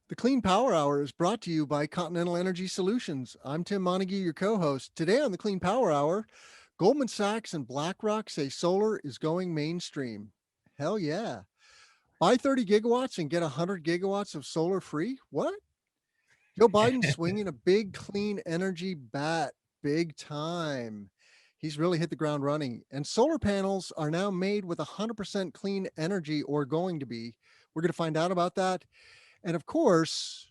The Clean Power Hour is brought to you by Continental Energy Solutions. I'm Tim Montague, your co-host. Today on the Clean Power Hour, Goldman Sachs and Blackrock say solar is going mainstream. Hell yeah. Buy 30 gigawatts and get 100 gigawatts of solar free? What? Joe Biden's swinging a big clean energy bat big time. He's really hit the ground running. And solar panels are now made with 100% clean energy, or going to be. We're going to find out about that. And of course,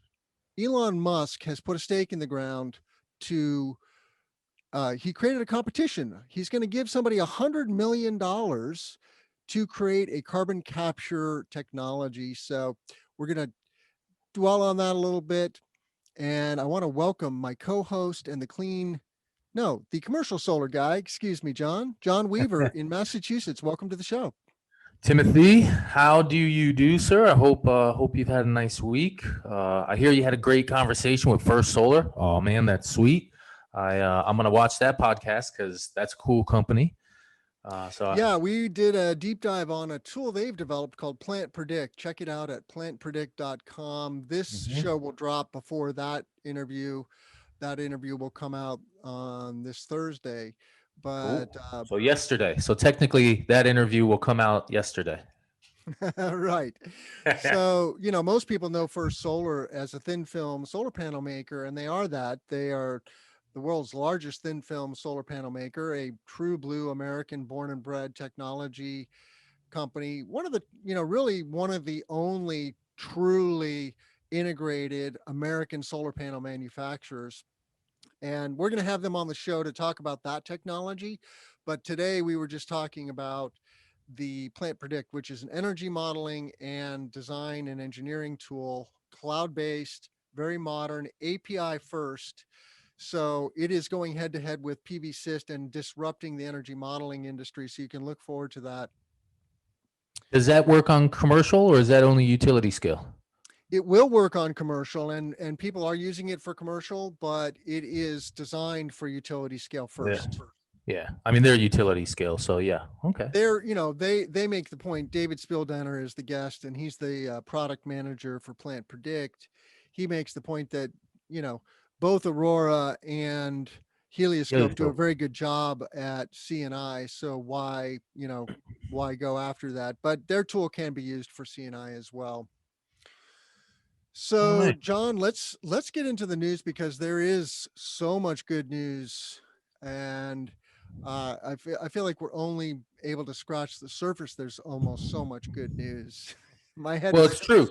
Elon Musk has put a stake in the ground to, he created a competition. He's going to give somebody $100 million to create a carbon capture technology. So we're going to dwell on that a little bit. And I want to welcome my co-host and the commercial solar guy, excuse me, John Weaver in Massachusetts. Welcome to the show. Timothy, how do you do, sir? I hope you've had a nice week. I hear you had a great conversation with First Solar. Oh man, that's sweet. I'm gonna watch that podcast because that's a cool company. Yeah, we did a deep dive on a tool they've developed called Plant Predict. Check it out at plantpredict.com. This show will drop before that interview. That interview will come out on this Thursday. But cool. So yesterday. So technically that interview will come out yesterday. right. So, most people know First Solar as a thin film solar panel maker, and they are that. They are the world's largest thin film solar panel maker, a true blue American born and bred technology company. Really one of the only truly integrated American solar panel manufacturers. And we're going to have them on the show to talk about that technology. But today we were just talking about the Plant Predict, which is an energy modeling and design and engineering tool, cloud-based, very modern, API first. So it is going head to head with PV and disrupting the energy modeling industry. So you can look forward to that. Does that work on commercial or is that only utility scale? It will work on commercial, and people are using it for commercial, but it is designed for utility scale first. Yeah. I mean, they're utility scale. So yeah. Okay. They make the point. David Spildenner is the guest, and he's the product manager for Plant Predict. He makes the point that, both Aurora and Helioscope do a very good job at CNI. So why go after that? But their tool can be used for CNI as well. So, John, let's get into the news because there is so much good news, and I feel like we're only able to scratch the surface. There's almost so much good news. My head. Well, it's true.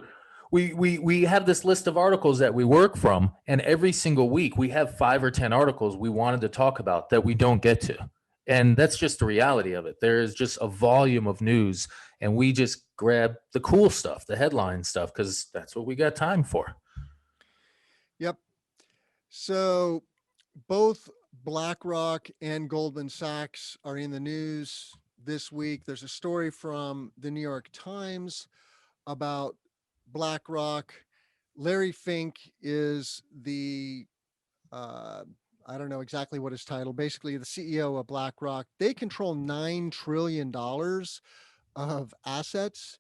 We have this list of articles that we work from, and every single week we have 5 or 10 articles we wanted to talk about that we don't get to. And that's just the reality of it. There is just a volume of news, and we just grab the cool stuff, the headline stuff, because that's what we got time for. Yep. So both Blackrock and Goldman Sachs are in the news this week. There's a story from the New York Times about Blackrock. Larry Fink is the I don't know exactly what his title, basically the CEO of Blackrock. They control $9 trillion of assets.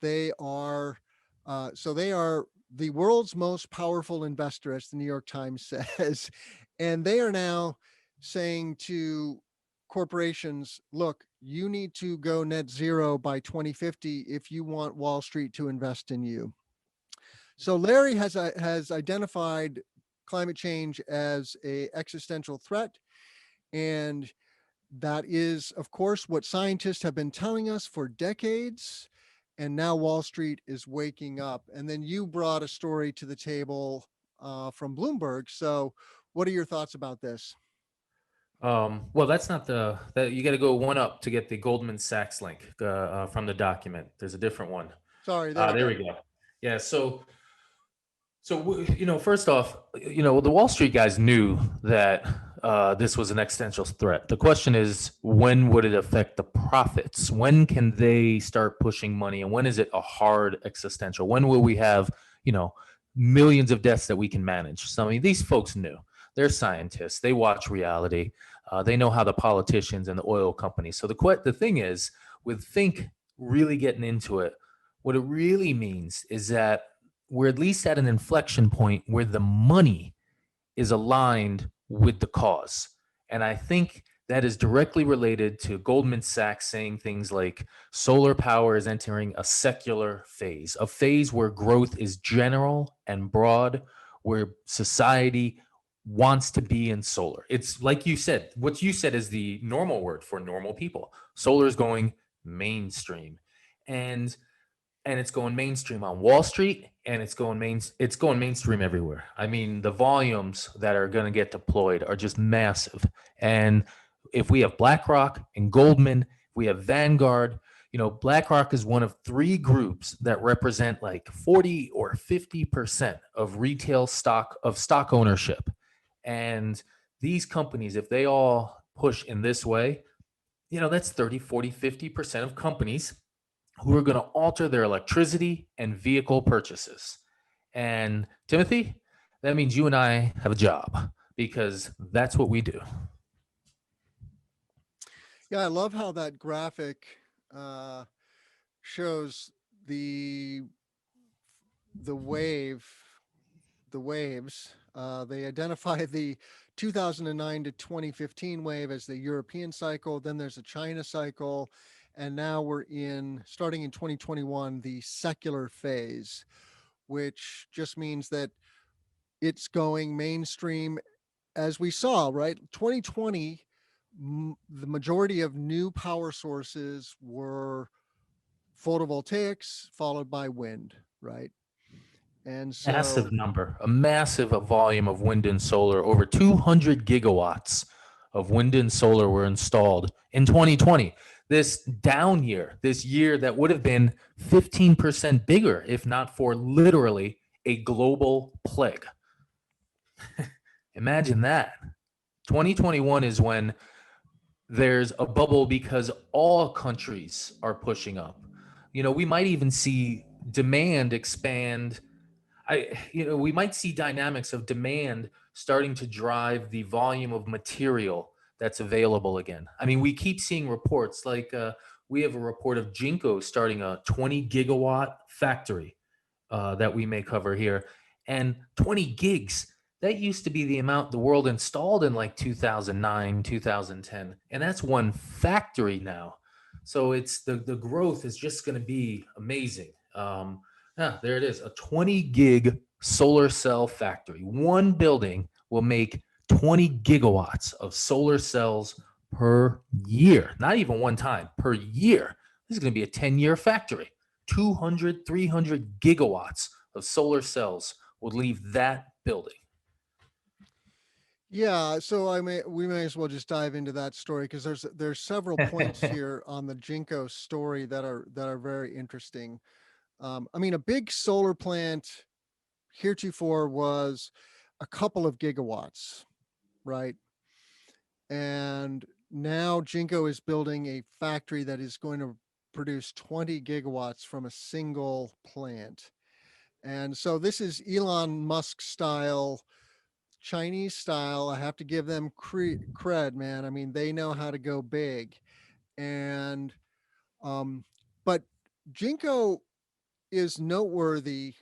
They are the world's most powerful investor, as the New York Times says. And they are now saying to corporations, look, you need to go net zero by 2050 if you want Wall Street to invest in you. So Larry has identified climate change as an existential threat. And that is, of course, what scientists have been telling us for decades. And now Wall Street is waking up. And then you brought a story to the table from Bloomberg. So what are your thoughts about this? Well, that's not that you got to go one up to get the Goldman Sachs link from the document. There's a different one. Sorry. There we go. Yeah. So, first off, the Wall Street guys knew that this was an existential threat. The question is, when would it affect the profits? When can they start pushing money? And when is it a hard existential? When will we have, millions of deaths that we can manage? So, I mean, these folks knew. They're scientists. They watch reality. They know how the politicians and the oil companies. So the thing is, with Fink really getting into it, what it really means is that we're at least at an inflection point where the money is aligned with the cause. And I think that is directly related to Goldman Sachs saying things like solar power is entering a secular phase, a phase where growth is general and broad, where society wants to be in solar. It's like you said, what you said is the normal word for normal people. Solar is going mainstream. And it's going mainstream on Wall Street, and it's going mainstream everywhere. I mean, the volumes that are going to get deployed are just massive. And if we have BlackRock and Goldman, we have Vanguard, BlackRock is one of three groups that represent like 40 or 50% of retail stock ownership. And these companies, if they all push in this way, that's 30, 40, 50% of companies who are going to alter their electricity and vehicle purchases. And Timothy, that means you and I have a job because that's what we do. Yeah, I love how that graphic shows the the wave, the waves. They identify the 2009 to 2015 wave as the European cycle. Then there's a China cycle, and now we're starting in 2021, the secular phase, which just means that it's going mainstream, as we saw, right? 2020, the majority of new power sources were photovoltaics followed by wind, right? And so, Massive number, a massive volume of wind and solar. Over 200 gigawatts of wind and solar were installed in 2020. This down year, this year that would have been 15% bigger if not for literally a global plague. Imagine that. 2021 is when there's a bubble because all countries are pushing up. We might even see demand expand. We might see dynamics of demand starting to drive the volume of material that's available again. I mean, we keep seeing reports like we have a report of Jinko starting a 20 gigawatt factory that we may cover here. And 20 gigs, that used to be the amount the world installed in like 2009, 2010. And that's one factory now. So it's the growth is just going to be amazing. There it is, a 20 gig solar cell factory. One building will make 20 gigawatts of solar cells per year. Not even one time, per year. This is going to be a 10-year factory. 200, 300 gigawatts of solar cells would leave that building. yeah, so we may as well just dive into that story because there's several points here on the Jinko story that are very interesting. I mean, a big solar plant heretofore was a couple of gigawatts, right? And now Jinko is building a factory that is going to produce 20 gigawatts from a single plant. And so this is Elon Musk style, Chinese style. I have to give them cred, man. I mean, they know how to go big. And, but Jinko is noteworthy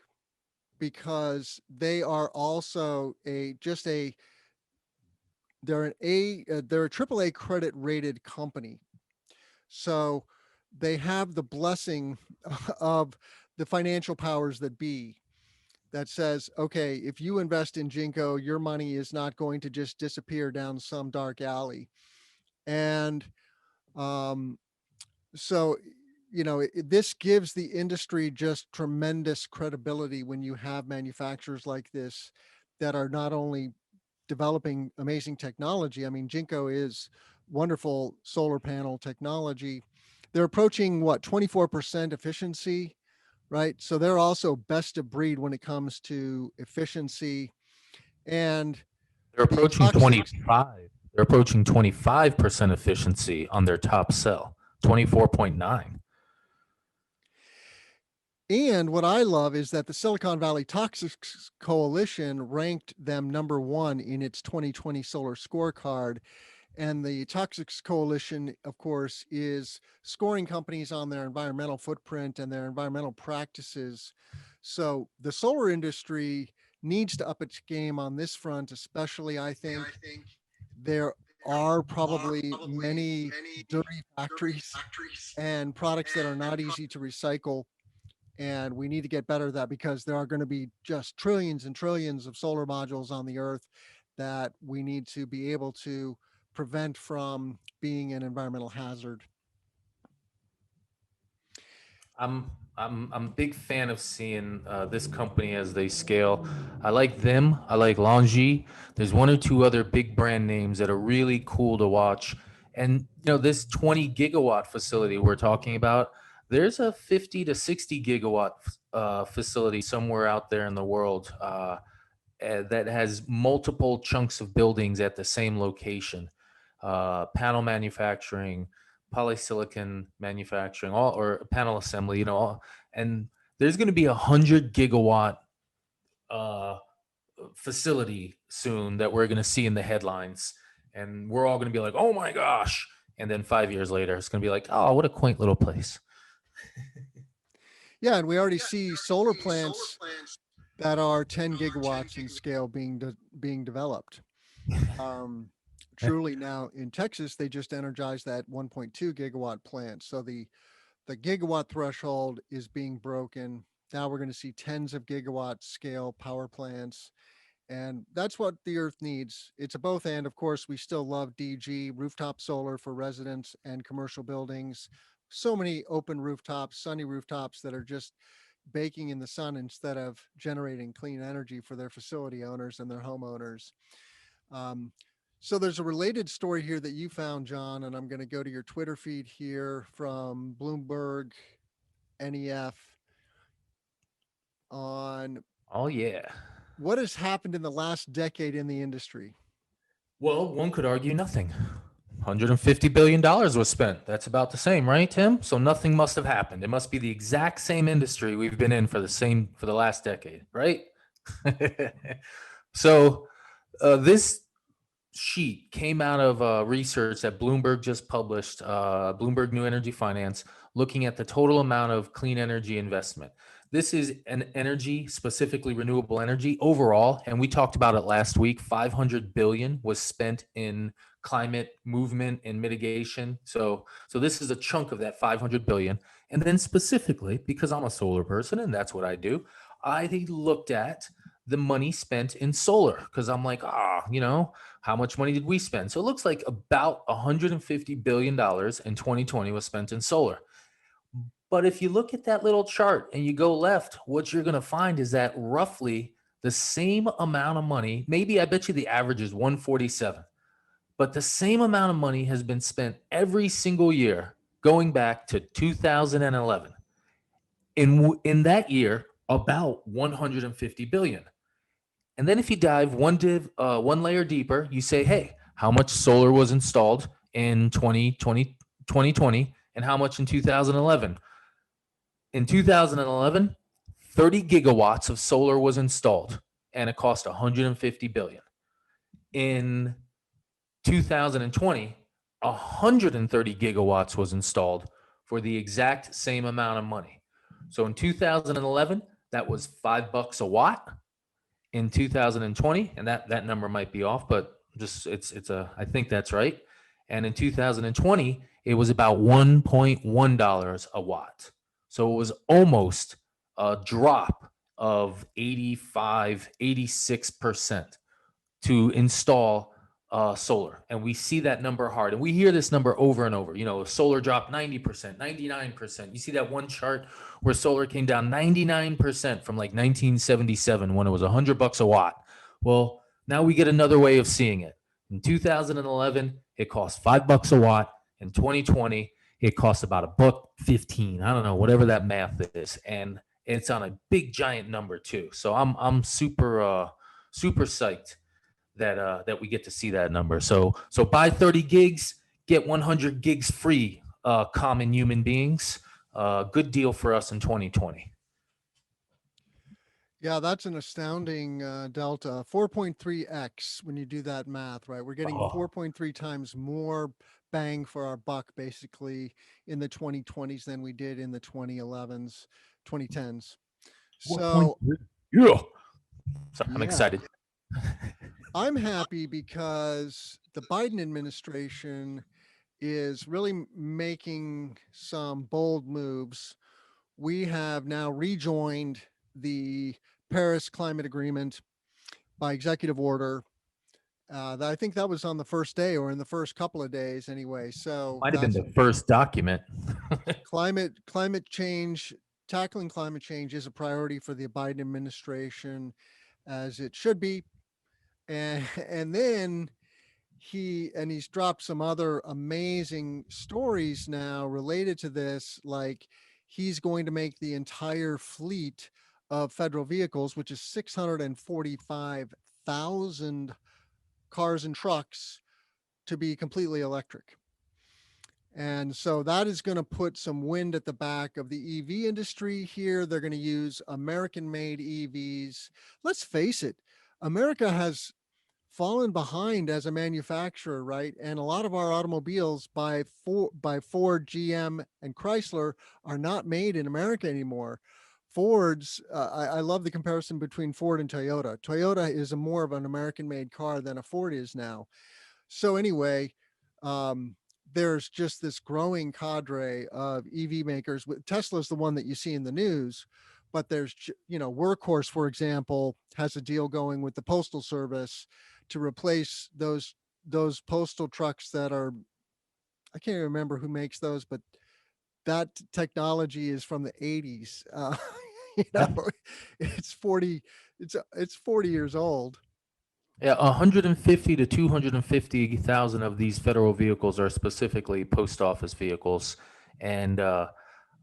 because they are also they're they're a AAA credit rated company. So they have the blessing of the financial powers that be that says, okay, if you invest in Jinko, your money is not going to just disappear down some dark alley. And um, so, this gives the industry just tremendous credibility when you have manufacturers like this that are not only developing amazing technology. I mean, Jinko is wonderful solar panel technology. They're approaching what, 24% efficiency, right? So they're also best of breed when it comes to efficiency. And They're the approaching toxic 25. They're approaching 25% efficiency on their top cell, 24.9. And what I love is that the Silicon Valley Toxics Coalition ranked them number one in its 2020 solar scorecard. And the Toxics Coalition, of course, is scoring companies on their environmental footprint and their environmental practices. So the solar industry needs to up its game on this front, especially I think there are probably many dirty factories and products that are not easy to recycle. And we need to get better at that because there are going to be just trillions and trillions of solar modules on the earth that we need to be able to prevent from being an environmental hazard. I'm a big fan of seeing this company as they scale. I like them. I like Longi. There's one or two other big brand names that are really cool to watch. And this 20 gigawatt facility we're talking about, there's a 50 to 60 gigawatt facility somewhere out there in the world that has multiple chunks of buildings at the same location. Panel manufacturing, polysilicon manufacturing, all or panel assembly, and there's going to be 100 gigawatt uh, facility soon that we're going to see in the headlines, and we're all going to be like, "Oh my gosh!" And then 5 years later, it's going to be like, "Oh, what a quaint little place." Yeah, and we already see solar plants that are 10 gigawatts in scale being developed. Um, Truly now in Texas, they just energized that 1.2 gigawatt plant. So the gigawatt threshold is being broken. Now we're going to see tens of gigawatt scale power plants. And that's what the earth needs. It's a both and. Of course, we still love DG, rooftop solar for residents and commercial buildings. So many open rooftops, sunny rooftops that are just baking in the sun instead of generating clean energy for their facility owners and their homeowners. Um, so there's a related story here that you found, John, and I'm going to go to your Twitter feed here from Bloomberg NEF on Oh yeah. what has happened in the last decade in the industry. Well, one could argue nothing. $150 billion was spent. That's about the same, right, Tim? So nothing must have happened. It must be the exact same industry we've been in for the last decade, right? So this sheet came out of research that Bloomberg just published, Bloomberg New Energy Finance, looking at the total amount of clean energy investment. This is an energy, specifically renewable energy overall, and we talked about it last week. 500 billion was spent in climate movement and mitigation. So this is a chunk of that 500 billion. And then specifically, because I'm a solar person and that's what I do, I looked at the money spent in solar because I'm like, how much money did we spend? So it looks like about $150 billion in 2020 was spent in solar. But if you look at that little chart and you go left, what you're going to find is that roughly the same amount of money, maybe I bet you the average is 147, but the same amount of money has been spent every single year going back to 2011. In that year, about 150 billion. And then if you dive one layer deeper, you say, hey, how much solar was installed in 2020, and how much in 2011? In 2011, 30 gigawatts of solar was installed and it cost 150 billion. In 2020, 130 gigawatts was installed for the exact same amount of money. So in 2011, that was $5 a watt. In 2020, and that number might be off, but just I think that's right. And in 2020, it was about $1.1 a watt. So it was almost a drop of 86% to install solar. And we see that number hard. And we hear this number over and over. Solar dropped 90%, 99%. You see that one chart where solar came down 99% from like 1977 when it was $100 a watt. Well, now we get another way of seeing it. In 2011, it cost $5 a watt. In 2020, it costs about $1.15. I don't know, whatever that math is. And it's on a big giant number too. So I'm super psyched that we get to see that number. So buy 30 gigs, get 100 gigs free, common human beings. Good deal for us in 2020. Yeah, that's an astounding delta. 4.3x when you do that math, right? We're getting 4.3 times more bang for our buck basically in the 2020s than we did in the 2011s, 2010s. So 4.3. Yeah. So I'm yeah, excited. I'm happy because the Biden administration is really making some bold moves. We have now rejoined the Paris Climate Agreement by executive order. I think that was on the first day or in the first couple of days anyway. So Might have been that's the first document. climate change. Tackling climate change is a priority for the Biden administration, as it should be. And then he's dropped some other amazing stories now related to this, like he's going to make the entire fleet of federal vehicles, which is 645,000 cars and trucks, to be completely electric. And so that is going to put some wind at the back of the EV industry here. They're going to use American made EVs. Let's face it, America has fallen behind as a manufacturer, right? And a lot of our automobiles by Ford, GM, and Chrysler are not made in America anymore. Ford's, I love the comparison between Ford and Toyota. Toyota is a more of an American made car than a Ford is now. So anyway, um, there's just this growing cadre of EV makers. Tesla's the one that you see in the news, but there's, Workhorse, for example, has a deal going with the Postal Service to replace those postal trucks that are, I can't even remember who makes those, but that technology is from the 80s. You know, Yeah. it's 40, it's 40 years old. Yeah, 150 to 250,000 of these federal vehicles are specifically post office vehicles. And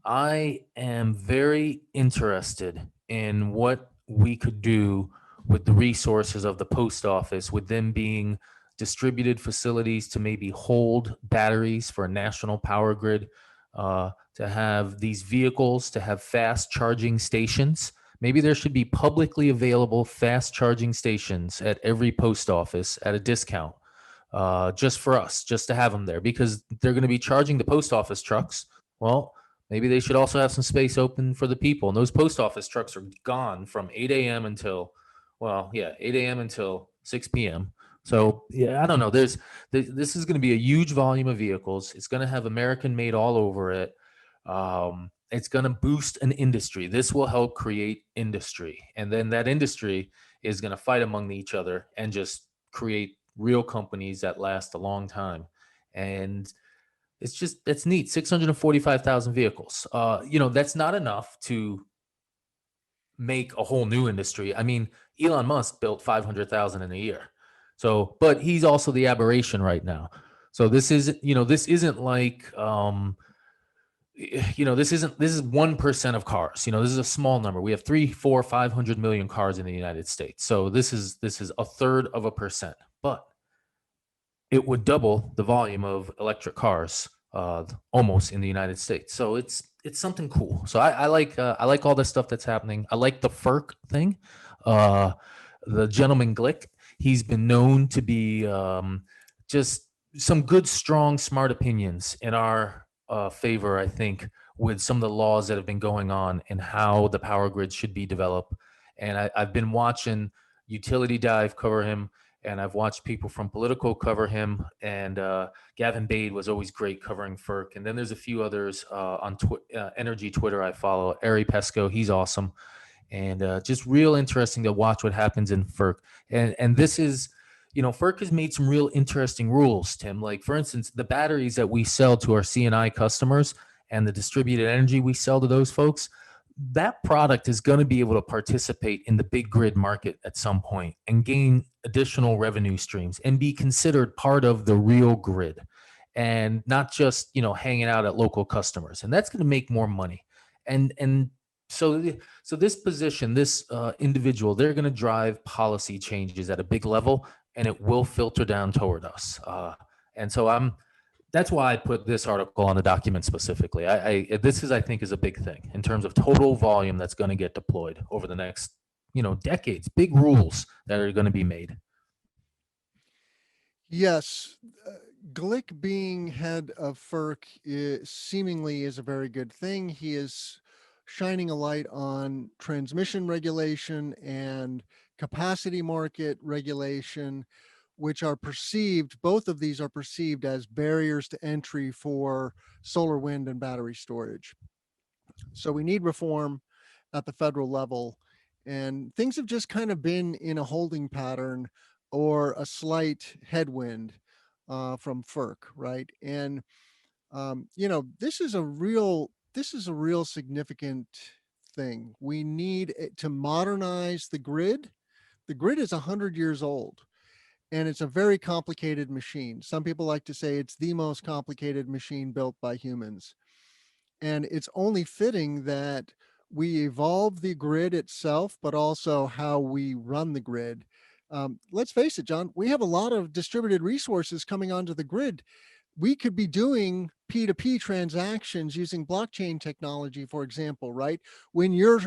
I am very interested in what we could do with the resources of the post office, with them being distributed facilities to maybe hold batteries for a national power grid, to have these vehicles, to have fast charging stations. Maybe there should be publicly available fast charging stations at every post office at a discount, just for us, just to have them there, because they're going to be charging the post office trucks. Well, maybe they should also have some space open for the people. And those post office trucks are gone from 8 a.m. until, well, yeah, 8 a.m. until 6 p.m. So yeah, I don't know. This is going to be a huge volume of vehicles. It's going to have American made all over it. It's going to boost an industry. This will help create industry, and then that industry is going to fight among each other and just create real companies that last a long time. And that's neat. 645,000 vehicles. That's not enough to make a whole new industry. I mean, Elon Musk built 500,000 in a year. So, but he's also the aberration right now. So this isn't like, this is 1% of cars. This is a small number. We have 3, 4, 500 million cars in the United States. So this is a third of a percent, but it would double the volume of electric cars, almost in the United States. So it's something cool. So I like all this stuff that's happening. I like the FERC thing. Uh, the gentleman Glick, he's been known to be, just some good, strong, smart opinions in our favor. I think, with some of the laws that have been going on and how the power grid should be developed. And I've been watching Utility Dive cover him, and I've watched people from Political cover him, and Gavin Bade was always great covering FERC. And then there's a few others on Energy Twitter I follow. Ari Pesco, he's awesome, and just real interesting to watch what happens in FERC. And this is, FERC has made some real interesting rules, Tim. Like, for instance, the batteries that we sell to our CNI customers and the distributed energy we sell to those folks, that product is going to be able to participate in the big grid market at some point and gain additional revenue streams and be considered part of the real grid, and not just, hanging out at local customers. And that's going to make more money. And so this position, this individual, they're going to drive policy changes at a big level, and it will filter down toward us. And so that's why I put this article on the document specifically. This I think is a big thing in terms of total volume that's going to get deployed over the next, decades. Big rules that are going to be made. Yes, Glick being head of FERC seemingly is a very good thing. He has shining a light on transmission regulation and capacity market regulation, which are perceived, both of these are perceived as barriers to entry for solar, wind, and battery storage. So we need reform at the federal level. And things have just kind of been in a holding pattern or a slight headwind from FERC, right? And this is a real significant thing. We need to modernize the grid. The grid is 100 years old and it's a very complicated machine. Some people like to say it's the most complicated machine built by humans. And it's only fitting that we evolve the grid itself, but also how we run the grid. Let's face it, John, we have a lot of distributed resources coming onto the grid. We could be doing P2P transactions using blockchain technology, for example, right? When your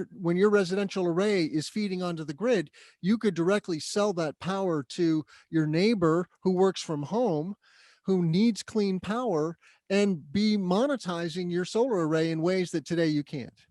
residential array is feeding onto the grid, you could directly sell that power to your neighbor who works from home, who needs clean power, and be monetizing your solar array in ways that today you can't.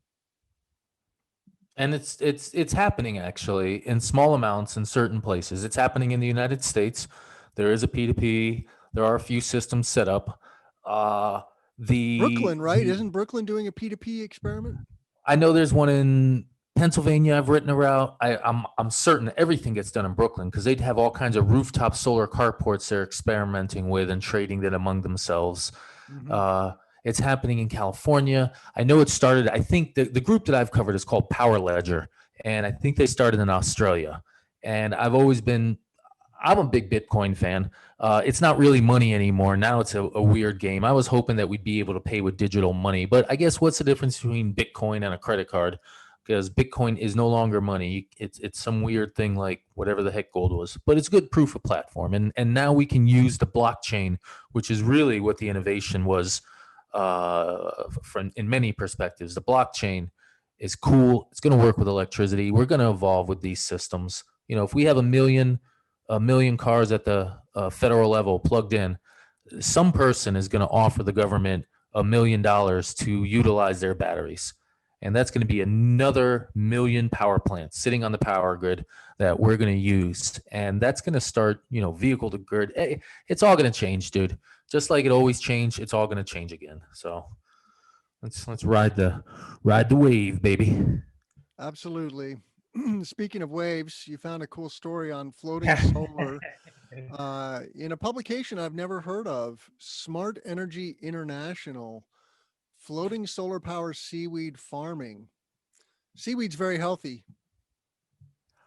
And it's happening actually in small amounts in certain places. It's happening in the United States. There is a P2P. There are a few systems set up. Uh, Brooklyn, right? the Isn't Brooklyn doing a P2P experiment? I know there's one in Pennsylvania. I've written around. I'm certain everything gets done in Brooklyn because they'd have all kinds of rooftop solar carports they're experimenting with and trading that among themselves. Mm-hmm. It's happening in California. I know it started. I think the group that I've covered is called Power Ledger, and I think they started in Australia. And I'm a big Bitcoin fan. It's not really money anymore. Now it's a weird game. I was hoping that we'd be able to pay with digital money, but I guess what's the difference between Bitcoin and a credit card? Because Bitcoin is no longer money. It's some weird thing like whatever the heck gold was, but it's good proof of platform. And now we can use the blockchain, which is really what the innovation was from in many perspectives. The blockchain is cool. It's going to work with electricity. We're going to evolve with these systems. If we have a million cars at the federal level plugged in, some person is going to offer the government $1 million to utilize their batteries. And that's going to be another million power plants sitting on the power grid that we're going to use. And that's going to start, vehicle to grid. Hey, it's all going to change, dude. Just like it always changed, it's all going to change again. So let's ride the wave, baby. Absolutely. Speaking of waves, you found a cool story on floating solar in a publication I've never heard of, Smart Energy International, floating solar power seaweed farming. Seaweed's very healthy.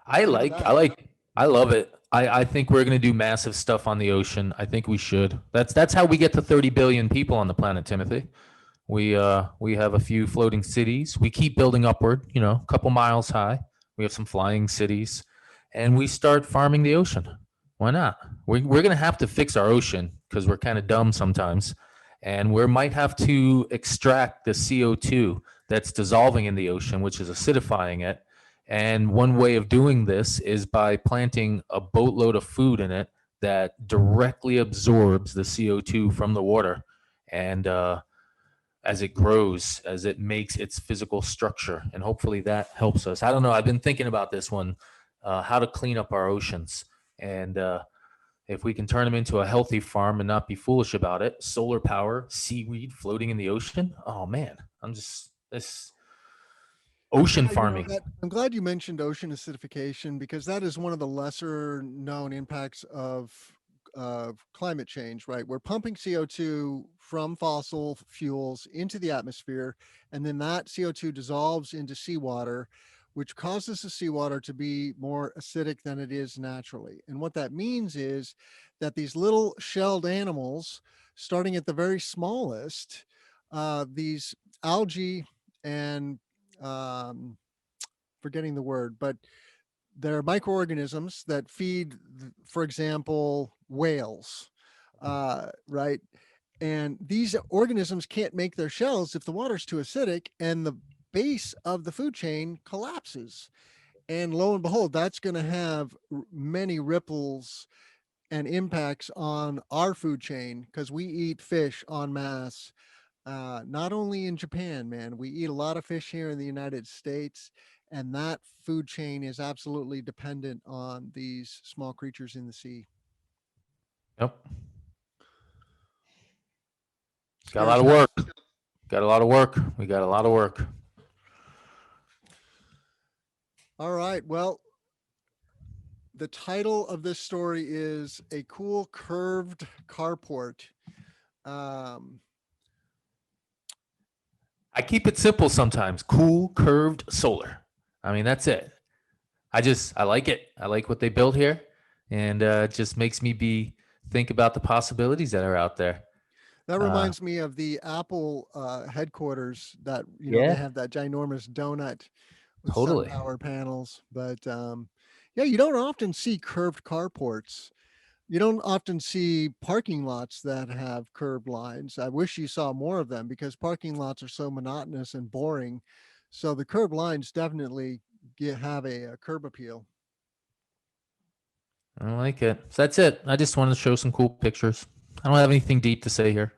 I Think of like, I that. like, I love it. I think we're going to do massive stuff on the ocean. I think we should. That's how we get to 30 billion people on the planet, Timothy. We have a few floating cities. We keep building upward, a couple miles high. We have some flying cities, and we start farming the ocean. Why not? We're going to have to fix our ocean because we're kind of dumb sometimes, and we might have to extract the CO2 that's dissolving in the ocean, which is acidifying it. And one way of doing this is by planting a boatload of food in it that directly absorbs the CO2 from the water. And as it grows, as it makes its physical structure. And hopefully that helps us. I don't know. I've been thinking about this one, how to clean up our oceans. And if we can turn them into a healthy farm and not be foolish about it, solar power, seaweed floating in the ocean. Oh, man. This ocean Yeah, farming. that I'm glad you mentioned ocean acidification because that is one of the lesser known impacts of climate change, right? We're pumping CO2 from fossil fuels into the atmosphere, and then that CO2 dissolves into seawater, which causes the seawater to be more acidic than it is naturally. And what that means is that these little shelled animals, starting at the very smallest, these algae and um, forgetting the word, but they're microorganisms that feed, for example, whales, right? And these organisms can't make their shells if the water's too acidic, and the base of the food chain collapses. And lo and behold, that's going to have many ripples and impacts on our food chain because we eat fish en masse. Not only in Japan, man, we eat a lot of fish here in the United States, and that food chain is absolutely dependent on these small creatures in the sea. Yep. Got a lot Scarce of work. habitat. Got a lot of work. We got a lot of work. All right. Well, the title of this story is A Cool Curved Carport. Um, I keep it simple sometimes. Cool, curved solar. I mean, that's it. I like it. I like what they built here, and it just makes me think about the possibilities that are out there. that Uh, reminds me of the Apple headquarters that, they yeah, have that ginormous donut with sun totally. power panels. But yeah, you don't often see curved carports. You don't often see parking lots that have curved lines. I wish you saw more of them because parking lots are so monotonous and boring. So the curved lines definitely have a curb appeal. I like it. So that's it. I just wanted to show some cool pictures. I don't have anything deep to say here.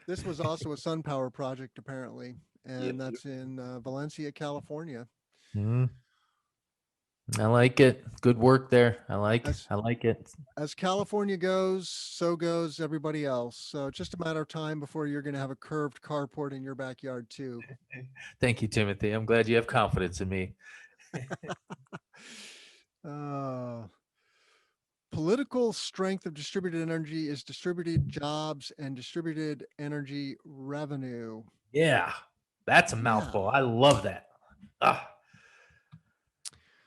This was also a sun power project, apparently, Yep. and that's in Valencia, California. Mm, I like it. Good work there. As I like it. as California goes, so goes everybody else. So it's just a matter of time before you're going to have a curved carport in your backyard too. Thank you, Timothy. I'm glad you have confidence in me. Uh, Political strength of distributed energy is distributed jobs and distributed energy revenue. Yeah, that's a Yeah. mouthful. I love that. Ah.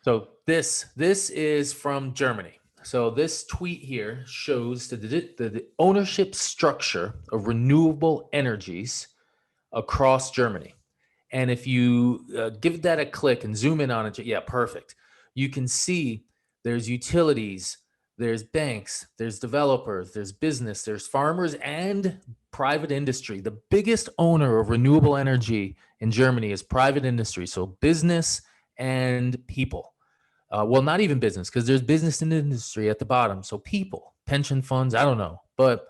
So this is from Germany. So this tweet here shows the ownership structure of renewable energies across Germany. And if you give that a click and zoom in on it, yeah, perfect. You can see there's utilities, there's banks, there's developers, there's business, there's farmers, and private industry. The biggest owner of renewable energy in Germany is private industry. So business and people. Well, not even business, because there's business in the industry at the bottom. So people, pension funds, I don't know. But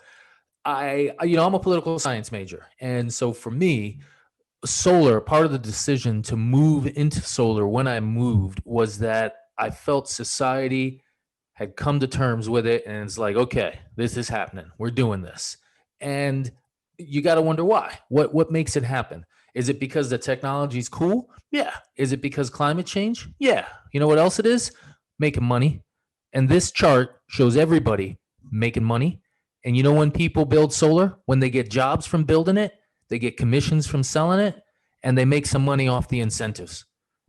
I'm a political science major. And so for me, solar, part of the decision to move into solar when I moved was that I felt society had come to terms with it. And it's like, okay, this is happening. We're doing this. And you got to wonder why. What makes it happen? Is it because the technology is cool? Yeah. Is it because climate change? Yeah. You know what else it is? Making money. And this chart shows everybody making money. And you know when people build solar, when they get jobs from building it, they get commissions from selling it, and they make some money off the incentives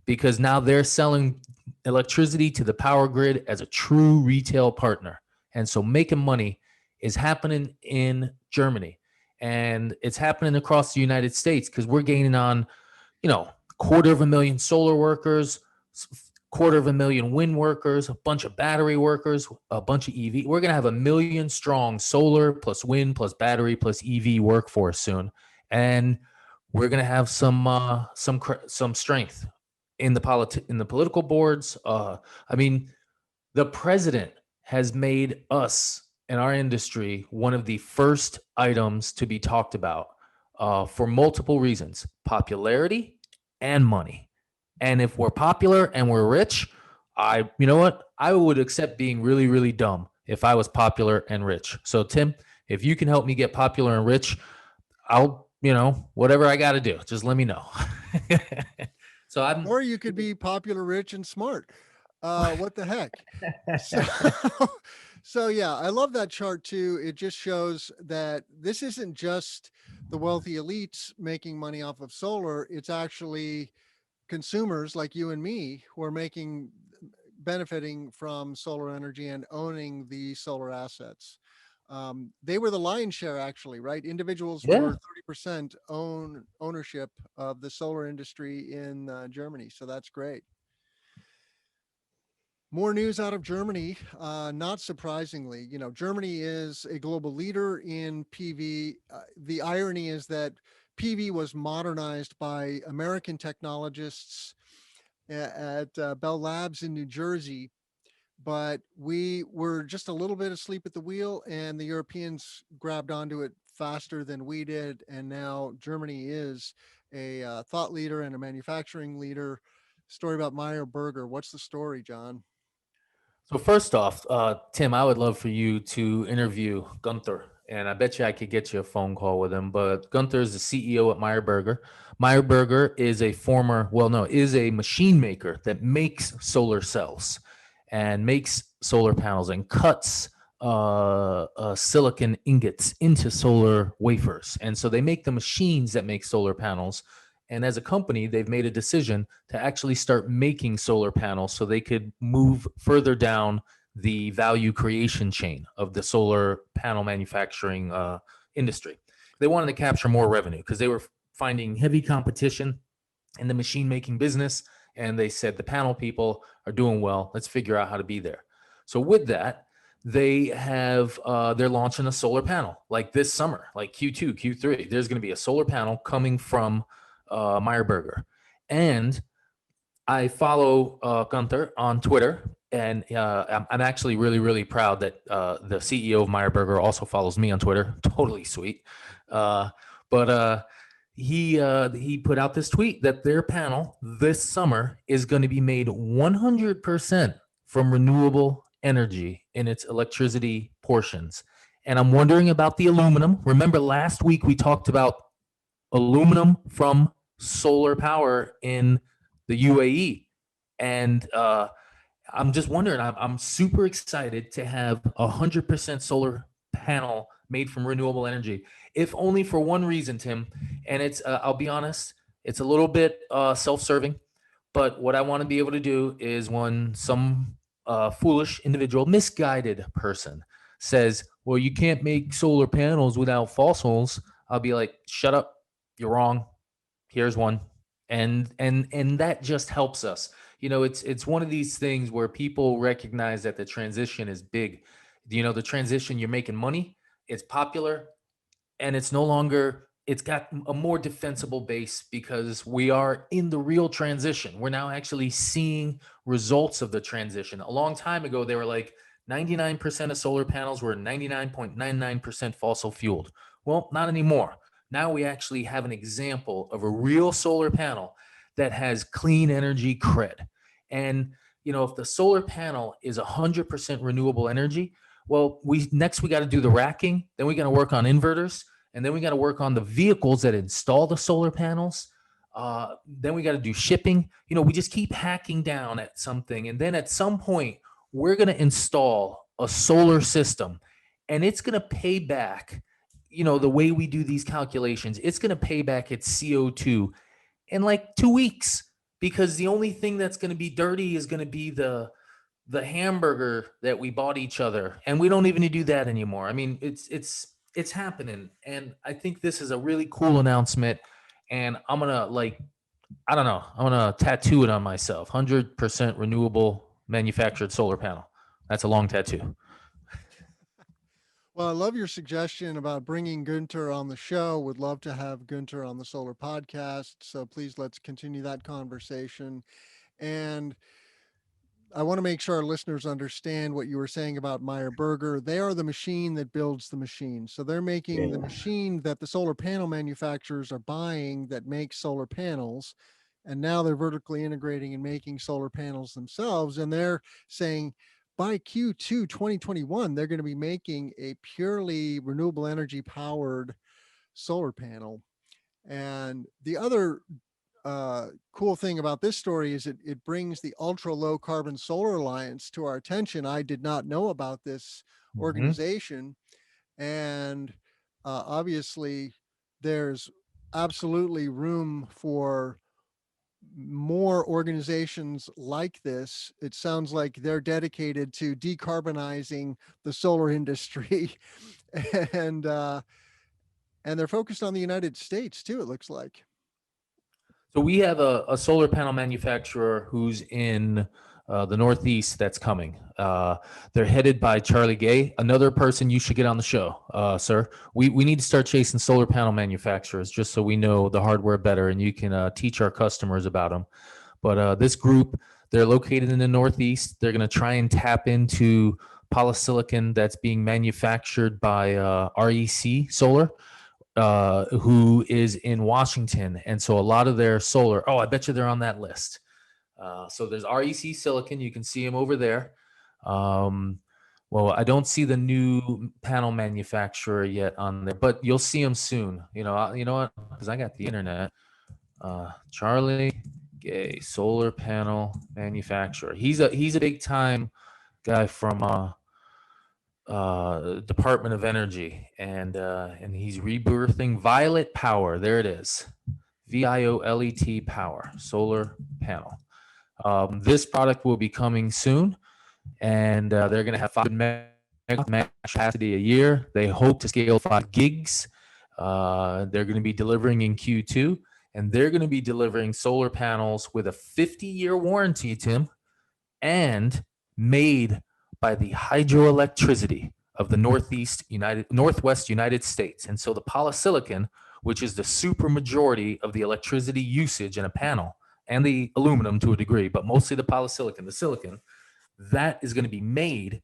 because now they're selling electricity to the power grid as a true retail partner. And so making money is happening in Germany, and it's happening across the United States because we're gaining on, 250,000 solar workers, 250,000 wind workers, a bunch of battery workers, a bunch of EV. We're going to have 1 million strong solar plus wind plus battery plus EV workforce soon. And we're going to have some strength in the political boards. I mean, the president has made us in our industry one of the first items to be talked about for multiple reasons: popularity and money. And if we're popular and we're rich, you know what? I would accept being really, really dumb if I was popular and rich. So, Tim, if you can help me get popular and rich, I'll, whatever I got to do, just let me know. So I'm, Or you could be popular, rich, and smart. What the heck? So, so yeah, I love that chart too. It just shows that this isn't just the wealthy elites making money off of solar. It's actually consumers like you and me who are benefiting from solar energy and owning the solar assets. They were the lion's share, actually, right? Individuals yeah. were 30% ownership of the solar industry in Germany. So that's great. More news out of Germany. Not surprisingly, Germany is a global leader in PV. The irony is that PV was modernized by American technologists at Bell Labs in New Jersey, but we were just a little bit asleep at the wheel, and the Europeans grabbed onto it faster than we did. And now Germany is a thought leader and a manufacturing leader. Story about Meyer Burger. What's the story, John? So first off, Tim, I would love for you to interview Gunther, and I bet you I could get you a phone call with him. But Gunther is the CEO at Meyer Burger. Meyer Burger is is a machine maker that makes solar cells and makes solar panels and cuts silicon ingots into solar wafers. And so they make the machines that make solar panels. And as a company, they've made a decision to actually start making solar panels so they could move further down the value creation chain of the solar panel manufacturing industry. They wanted to capture more revenue because they were finding heavy competition in the machine making business. And they said, the panel people are doing well. Let's figure out how to be there. So with that, they're launching a solar panel like this summer, like Q2, Q3. There's going to be a solar panel coming from Meyer Burger. And I follow Gunther on Twitter, and I'm actually really, really proud that the CEO of Meyer Burger also follows me on Twitter. Totally sweet. But he put out this tweet that their panel this summer is going to be made 100% from renewable energy in its electricity portions. And I'm wondering about the aluminum. Remember last week we talked about aluminum from solar power in the UAE. And I'm just wondering, I'm super excited to have 100% solar panel made from renewable energy, if only for one reason, Tim. And it's, I'll be honest, it's a little bit self-serving, but what I want to be able to do is when some foolish individual, misguided person says, well, you can't make solar panels without fossils, I'll be like, shut up, you're wrong. Here's one. And that just helps us. You know, it's one of these things where people recognize that the transition is big. You know, the transition, you're making money, it's popular, and it's no longer, it's got a more defensible base because we are in the real transition. We're now actually seeing results of the transition. A long time ago, they were like 99% of solar panels were 99.99% fossil fueled. Well, not anymore. Now we actually have an example of a real solar panel that has clean energy cred. And, you know, if the solar panel is 100% renewable energy, well, we got to do the racking, then we got to work on inverters, and then we got to work on the vehicles that install the solar panels. Then we got to do shipping. You know, we just keep hacking down at something. And then at some point, we're going to install a solar system, and it's going to pay back, you know, the way we do these calculations, it's going to pay back its CO2 in like 2 weeks, because the only thing that's going to be dirty is going to be the hamburger that we bought each other. And we don't even do that anymore. I mean, it's happening. And I think this is a really cool announcement. And I'm going to I don't know, I'm going to tattoo it on myself. 100% renewable manufactured solar panel. That's a long tattoo. Well, I love your suggestion about bringing Gunter on the show. Would love to have Gunter on the Solar Podcast. So please let's continue that conversation. And I want to make sure our listeners understand what you were saying about Meyer Burger. They are the machine that builds the machine. So they're making the machine that the solar panel manufacturers are buying that makes solar panels. And now they're vertically integrating and making solar panels themselves. And they're saying, by Q2 2021, they're going to be making a purely renewable energy powered solar panel. And the other cool thing about this story is it brings the Ultra Low Carbon Solar Alliance to our attention. I did not know about this organization. And obviously, there's absolutely room for more organizations like this. It sounds like they're dedicated to decarbonizing the solar industry, and they're focused on the United States too, it looks like. So we have a solar panel manufacturer who's in the Northeast that's coming. They're headed by Charlie Gay, another person you should get on the show, sir. We need to start chasing solar panel manufacturers just so we know the hardware better and you can teach our customers about them. But this group, they're located in the Northeast. They're going to try and tap into polysilicon that's being manufactured by REC Solar, who is in Washington. And so a lot of their solar, oh, I bet you they're on that list. So there's REC Silicon. You can see them over there. Well, I don't see the new panel manufacturer yet on there, but you'll see them soon. You know what? Because I got the internet. Charlie Gay, solar panel manufacturer. He's a big time guy from Department of Energy, and he's rebirthing Violet Power. There it is, VIOLET Power solar panel. This product will be coming soon, and they're going to have 5 meg capacity a year. They hope to scale 5 gigs. They're going to be delivering in Q2, and they're going to be delivering solar panels with a 50-year warranty, Tim, and made by the hydroelectricity of the Northwest United States. And so the polysilicon, which is the super majority of the electricity usage in a panel, and the aluminum to a degree, but mostly the polysilicon, the silicon, that is going to be made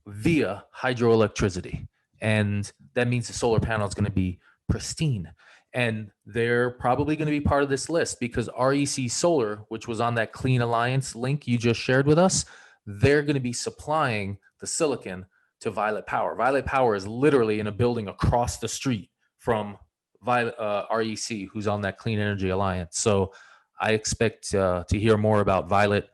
via hydroelectricity. And that means the solar panel is going to be pristine. And they're probably going to be part of this list because REC Solar, which was on that Clean Alliance link you just shared with us, they're going to be supplying the silicon to Violet Power. Violet Power is literally in a building across the street from REC, who's on that Clean Energy Alliance. So I expect to hear more about Violet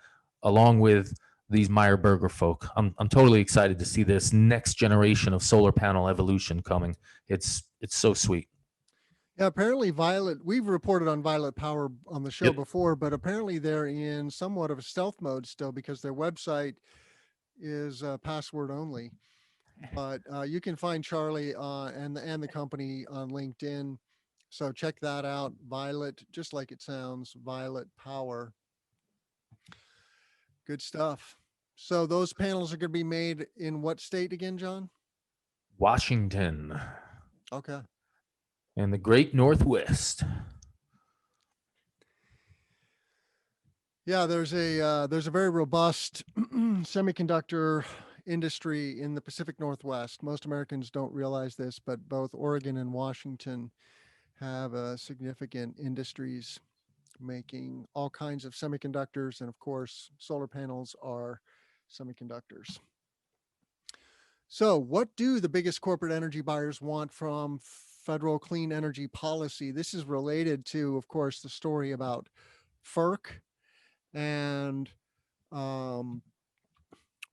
along with these Meyer Burger folk. I'm totally excited to see this next generation of solar panel evolution coming. It's so sweet. Yeah, apparently Violet, we've reported on Violet Power on the show before, but apparently they're in somewhat of a stealth mode still because their website is password only. But you can find Charlie and the company on LinkedIn. So check that out. Violet, just like it sounds, Violet Power. Good stuff. So those panels are going to be made in what state again, John? Washington. Okay. And the great Northwest. Yeah, there's a very robust semiconductor industry in the Pacific Northwest. Most Americans don't realize this, but both Oregon and Washington have significant industries making all kinds of semiconductors, and of course, solar panels are semiconductors. So, what do the biggest corporate energy buyers want from federal clean energy policy? This is related to, of course, the story about FERC. And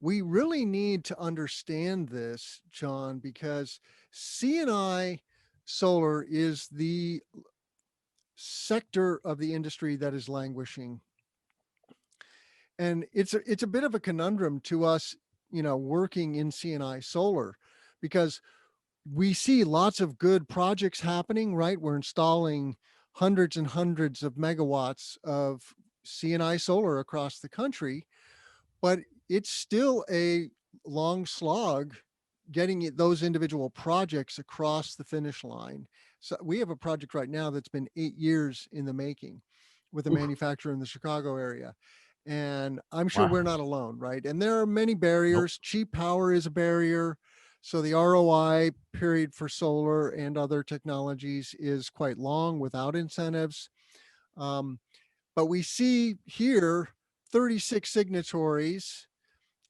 we really need to understand this, John, because C&I solar is the sector of the industry that is languishing. And it's a bit of a conundrum to us, working in C&I solar, because we see lots of good projects happening, right? We're installing hundreds and hundreds of megawatts of C&I solar across the country, but it's still a long slog getting those individual projects across the finish line. So we have a project right now that's been 8 years in the making with a manufacturer in the Chicago area. And I'm sure we're not alone, right? And there are many barriers. Cheap power is a barrier. So the ROI period for solar and other technologies is quite long without incentives. But we see here 36 signatories,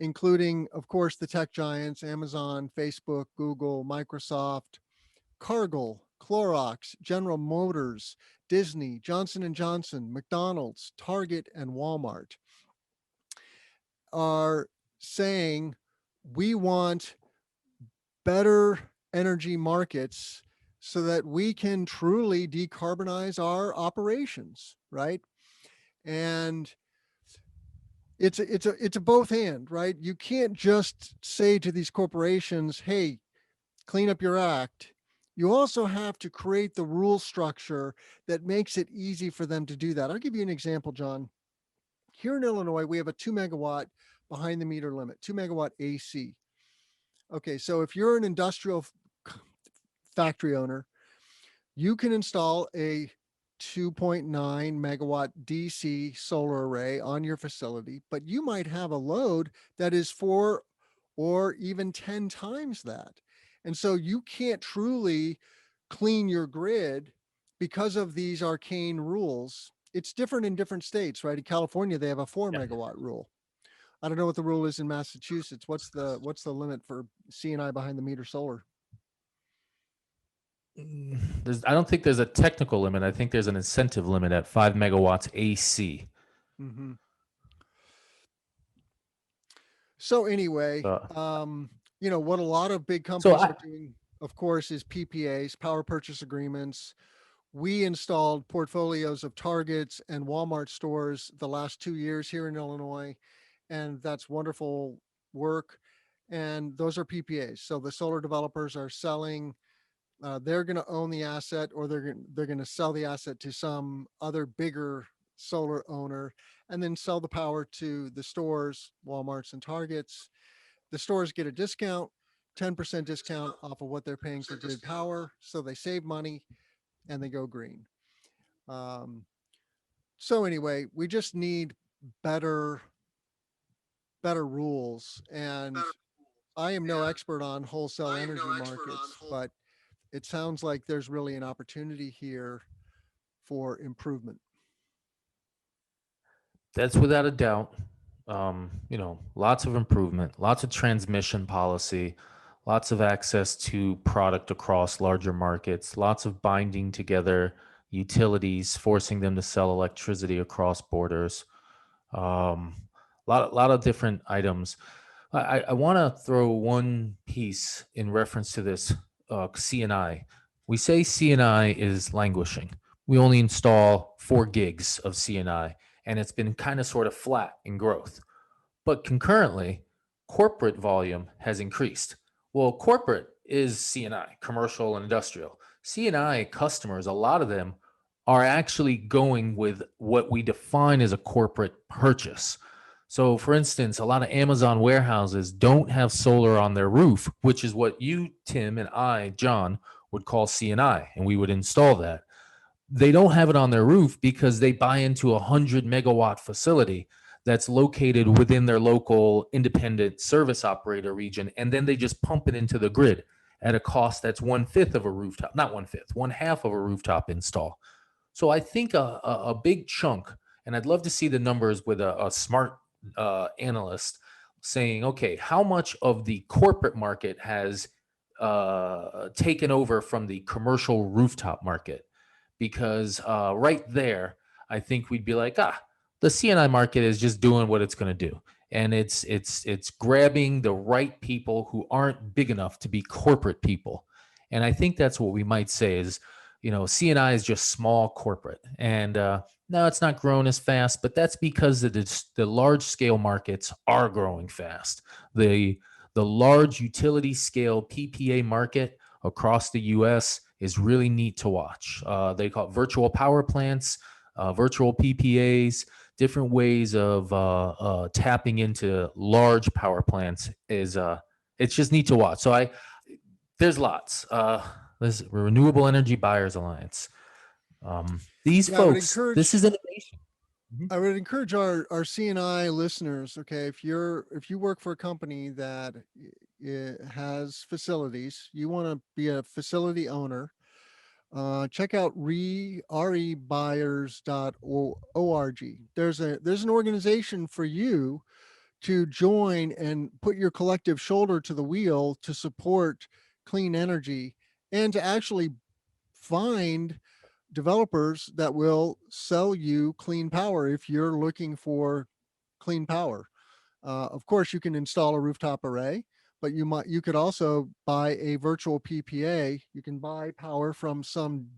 including, of course, the tech giants, Amazon, Facebook, Google, Microsoft, Cargill, Clorox, General Motors, Disney, Johnson & Johnson, McDonald's, Target, and Walmart are saying we want better energy markets so that we can truly decarbonize our operations, right? And it's a both and, right? You can't just say to these corporations, hey, clean up your act. You also have to create the rule structure that makes it easy for them to do that. I'll give you an example, John. Here in Illinois, we have a 2 megawatt behind the meter limit, 2 megawatt AC. Okay, so if you're an industrial factory owner, you can install a 2.9 megawatt DC solar array on your facility, but you might have a load that is 4 or even 10 times that. And so you can't truly clean your grid because of these arcane rules. It's different in different states, right? In California, they have a 4 megawatt rule. I don't know what the rule is in Massachusetts. What's the limit for C&I behind the meter solar? I don't think there's a technical limit. I think there's an incentive limit at 5 megawatts AC. Mm-hmm. So anyway, Uh, what a lot of big so companies I, are doing, of course, is PPAs, power purchase agreements. We installed portfolios of Targets and Walmart stores the last 2 years here in Illinois, and that's wonderful work. And those are PPAs. So the solar developers are selling. They're going to own the asset, or they're going to sell the asset to some other bigger solar owner, and then sell the power to the stores, Walmarts and Targets. The stores get a discount, 10% discount off of what they're paying for grid power, so they save money and they go green. Um, so anyway, we just need better better rules. And I am no expert on wholesale energy markets, but it sounds like there's really an opportunity here for improvement. that's without a doubt. Lots of improvement, lots of transmission policy, lots of access to product across larger markets, lots of binding together utilities, forcing them to sell electricity across borders. Lot of different items. I want to throw one piece in reference to this CNI. We say CNI is languishing. We only install 4 gigs of CNI, and it's been kind of sort of flat in growth. But concurrently, corporate volume has increased. Well, corporate is CNI, commercial and industrial. CNI customers, a lot of them are actually going with what we define as a corporate purchase. So, for instance, a lot of Amazon warehouses don't have solar on their roof, which is what you, Tim, and I, John, would call CNI, and we would install that. They don't have it on their roof because they buy into a 100 megawatt facility that's located within their local independent service operator region, and then they just pump it into the grid at a cost that's 1/5 of a rooftop, not 1/5, 1/2 of a rooftop install. So I think a big chunk, and I'd love to see the numbers with a smart analyst saying, okay, how much of the corporate market has taken over from the commercial rooftop market? Because right there, I think we'd be like, the CNI market is just doing what it's going to do, and it's grabbing the right people who aren't big enough to be corporate people, and I think that's what we might say is, CNI is just small corporate, and no, it's not growing as fast, but that's because the large scale markets are growing fast. The the large utility scale PPA market across the U.S. is really neat to watch. They call it virtual power plants, virtual PPAs, different ways of tapping into large power plants is it's just neat to watch. So there's lots. There's Renewable Energy Buyers Alliance. These Yeah, I would folks, this encourage is innovation. Mhm. I would encourage our CNI listeners. Okay, if you work for a company that has facilities, you want to be a facility owner. Check out rebuyers.org. There's an organization for you to join and put your collective shoulder to the wheel to support clean energy, and to actually find developers that will sell you clean power if you're looking for clean power. Of course, you can install a rooftop array, but you could also buy a virtual PPA. You can buy power from some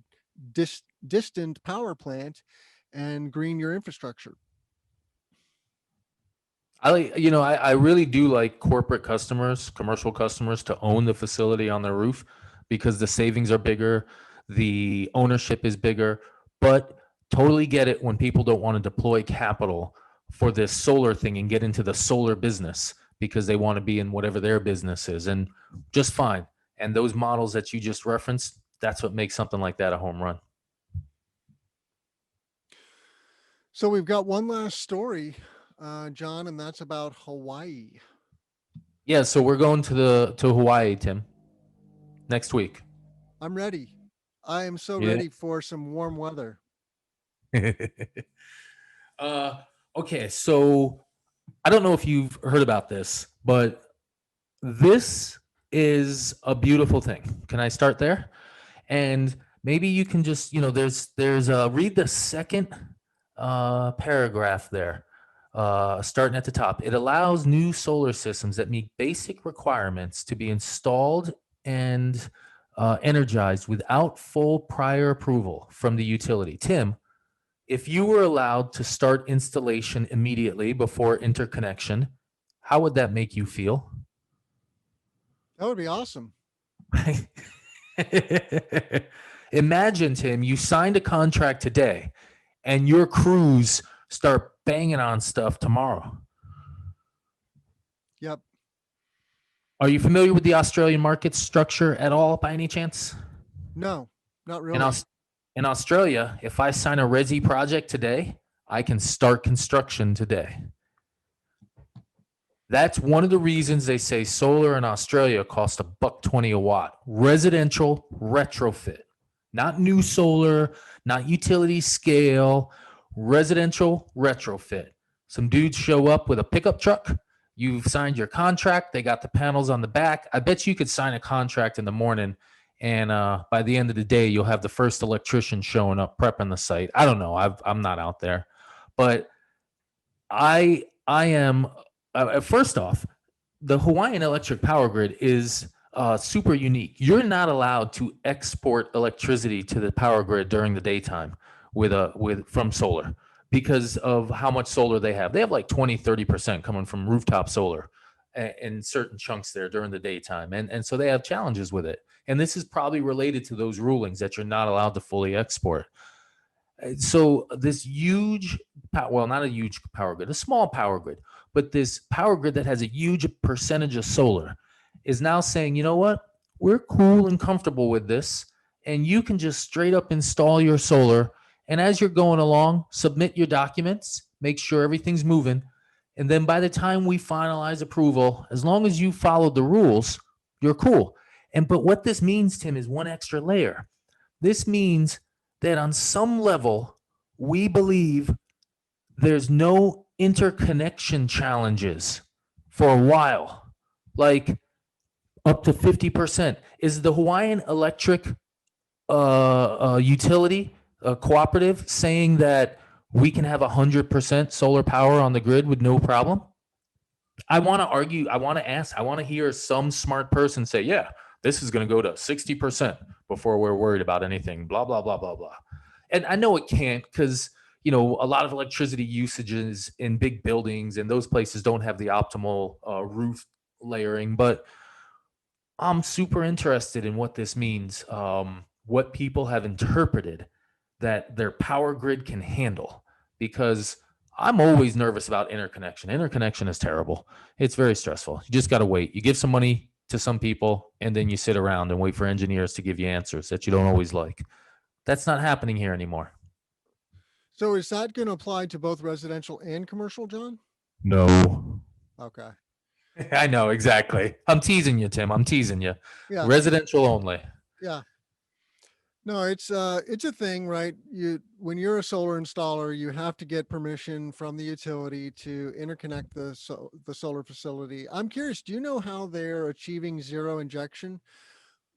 distant power plant and green your infrastructure. I really do like corporate customers, commercial customers to own the facility on their roof because the savings are bigger, the ownership is bigger, but totally get it when people don't want to deploy capital for this solar thing and get into the solar business because they want to be in whatever their business is, and just fine. And those models that you just referenced, that's what makes something like that a home run. So we've got one last story, John, and that's about Hawaii. Yeah, so we're going to Hawaii, Tim, next week. I'm ready. I am so Yeah. ready for some warm weather. uh, okay, so I don't know if you've heard about this, but this is a beautiful thing. Can I start there? And maybe you can just, there's read the second paragraph there, starting at the top. It allows new solar systems that meet basic requirements to be installed and energized without full prior approval from the utility. Tim, if you were allowed to start installation immediately before interconnection, how would that make you feel? That would be awesome. Imagine, Tim, you signed a contract today and your crews start banging on stuff tomorrow. Yep. Are you familiar with the Australian market structure at all by any chance? No, not In, really. Aus- in Australia, if I sign a Resi project today, I can start construction today. That's one of the reasons they say solar in Australia costs $1.20 a watt. Residential retrofit, not new solar, not utility scale, residential retrofit. Some dudes show up with a pickup truck. You've signed your contract. They got the panels on the back. I bet you could sign a contract in the morning, and by the end of the day, you'll have the first electrician showing up prepping the site. I don't know. I'm not out there, but I am first off, the Hawaiian electric power grid is super unique. You're not allowed to export electricity to the power grid during the daytime with from solar because of how much solar they have. They have like 20-30% coming from rooftop solar in certain chunks there during the daytime. And so they have challenges with it. And this is probably related to those rulings that you're not allowed to fully export. So this huge, well, not a huge power grid, a small power grid, but this power grid that has a huge percentage of solar is now saying, you know what? We're cool and comfortable with this, and you can just straight up install your solar. And as you're going along, submit your documents, make sure everything's moving. And then by the time we finalize approval, as long as you followed the rules, you're cool. But what this means, Tim, is one extra layer. This means that on some level, we believe there's no interconnection challenges for a while, like up to 50%. Is the Hawaiian Electric utility cooperative saying that we can have 100% solar power on the grid with no problem? I want to argue, I want to ask, I want to hear some smart person say, yeah, this is going to go to 60% before we're worried about anything, blah, blah, blah, blah, blah. And I know it can't because, a lot of electricity usages in big buildings and those places don't have the optimal roof layering. But I'm super interested in what this means, what people have interpreted that their power grid can handle, because I'm always nervous about interconnection. Interconnection is terrible. It's very stressful. You just got to wait. You give some money to some people and then you sit around and wait for engineers to give you answers that you don't always like. That's not happening here anymore. So is that going to apply to both residential and commercial, John? No. Okay. I know, exactly. I'm teasing you, Tim. I'm teasing you. Yeah. Residential only. Yeah. No, it's a thing, right? When you're a solar installer, you have to get permission from the utility to interconnect the solar facility. I'm curious, do you know how they're achieving zero injection?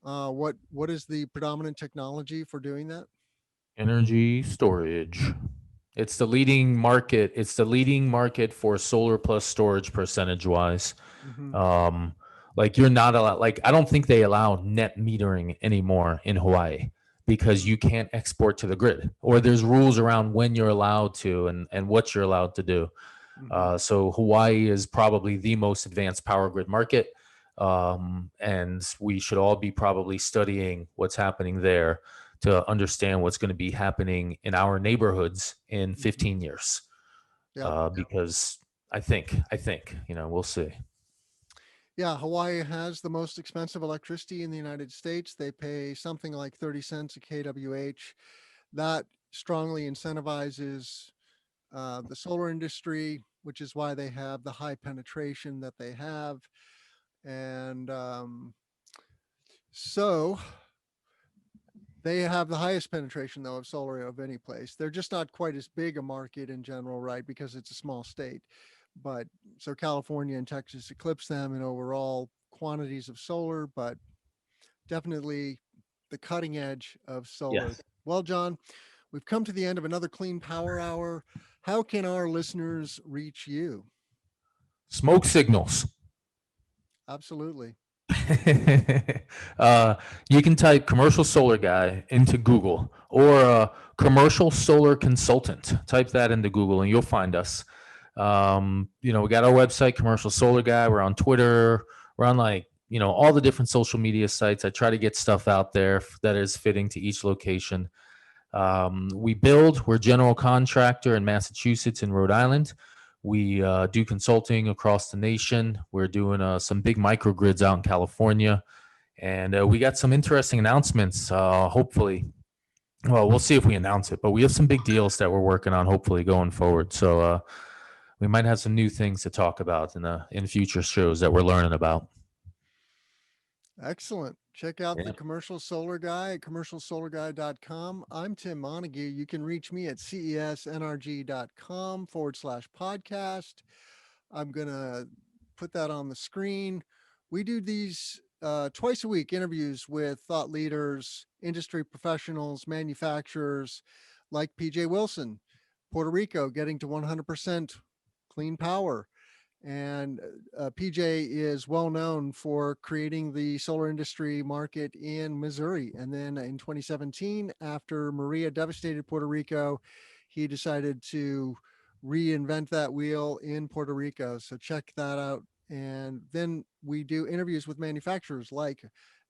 What is the predominant technology for doing that? Energy storage. It's the leading market. It's the leading market for solar plus storage percentage wise. Hmm. Um, like you're not allowed. Like I don't think they allow net metering anymore in Hawaii because you can't export to the grid, or there's rules around when you're allowed to and what you're allowed to do. Hmm. So Hawaii is probably the most advanced power grid market, and we should all be probably studying what's happening there to understand what's going to be happening in our neighborhoods in Hmm. 15 years. Yep. Because we'll see. Yeah, Hawaii has the most expensive electricity in the United States. They pay something like 30 cents a kWh. That strongly incentivizes the solar industry, which is why they have the high penetration that they have. And so they have the highest penetration, though, of solar of any place. They're just not quite as big a market in general, right? Because it's a small state. But so California and Texas eclipse them in overall quantities of solar, but definitely the cutting edge of solar. Yes. Well, John, we've come to the end of another Clean Power Hour. How can our listeners reach you? Smoke signals. Absolutely. uh, you can type commercial solar guy into Google or commercial solar consultant. Type that into Google and you'll find us. We got our website, Commercial Solar Guy. We're on Twitter. We're on all the different social media sites. I try to get stuff out there that is fitting to each location. We're general contractor in Massachusetts and Rhode Island. We do consulting across the nation. We're doing some big microgrids out in California. And we got some interesting announcements, hopefully. Well, we'll see if we announce it, but we have some big deals that we're working on, hopefully, going forward. So we might have some new things to talk about in future shows that we're learning about. Excellent. Check out the Commercial Solar Guy at commercialsolarguy.com. I'm Tim Montague. You can reach me at cesnrg.com/podcast. I'm going to put that on the screen. We do these twice a week interviews with thought leaders, industry professionals, manufacturers like PJ Wilson, Puerto Rico, getting to 100% clean power. And PJ is well known for creating the solar industry market in Missouri. And then in 2017, after Maria devastated Puerto Rico, he decided to reinvent that wheel in Puerto Rico. So check that out. And then we do interviews with manufacturers like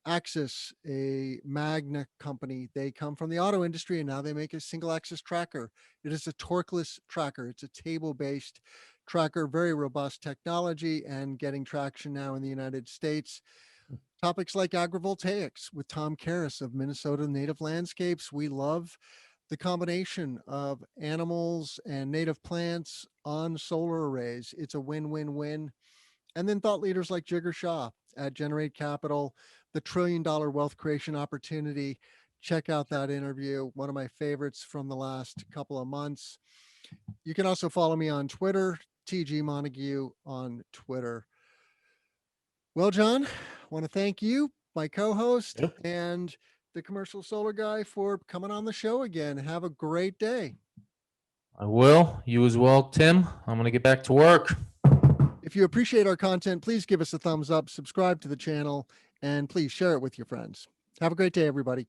Axis, a Magna company. They come from the auto industry and now they make a single axis tracker. It is a torqueless tracker. It's a table-based tracker, very robust technology and getting traction now in the United States. Topics like agrivoltaics with Tom Karras of Minnesota Native Landscapes. We love the combination of animals and native plants on solar arrays. It's a win-win-win. And then thought leaders like Jigger Shah at Generate Capital, the $1 trillion wealth creation opportunity. Check out that interview, one of my favorites from the last couple of months. You can also follow me on Twitter, TG Montague on Twitter. Well, John, I want to thank you, my co-host, and the Commercial Solar Guy for coming on the show again. Have a great day. I will. You as well, Tim. I'm going to get back to work. If you appreciate our content, please give us a thumbs up, subscribe to the channel, and please share it with your friends. Have a great day, everybody.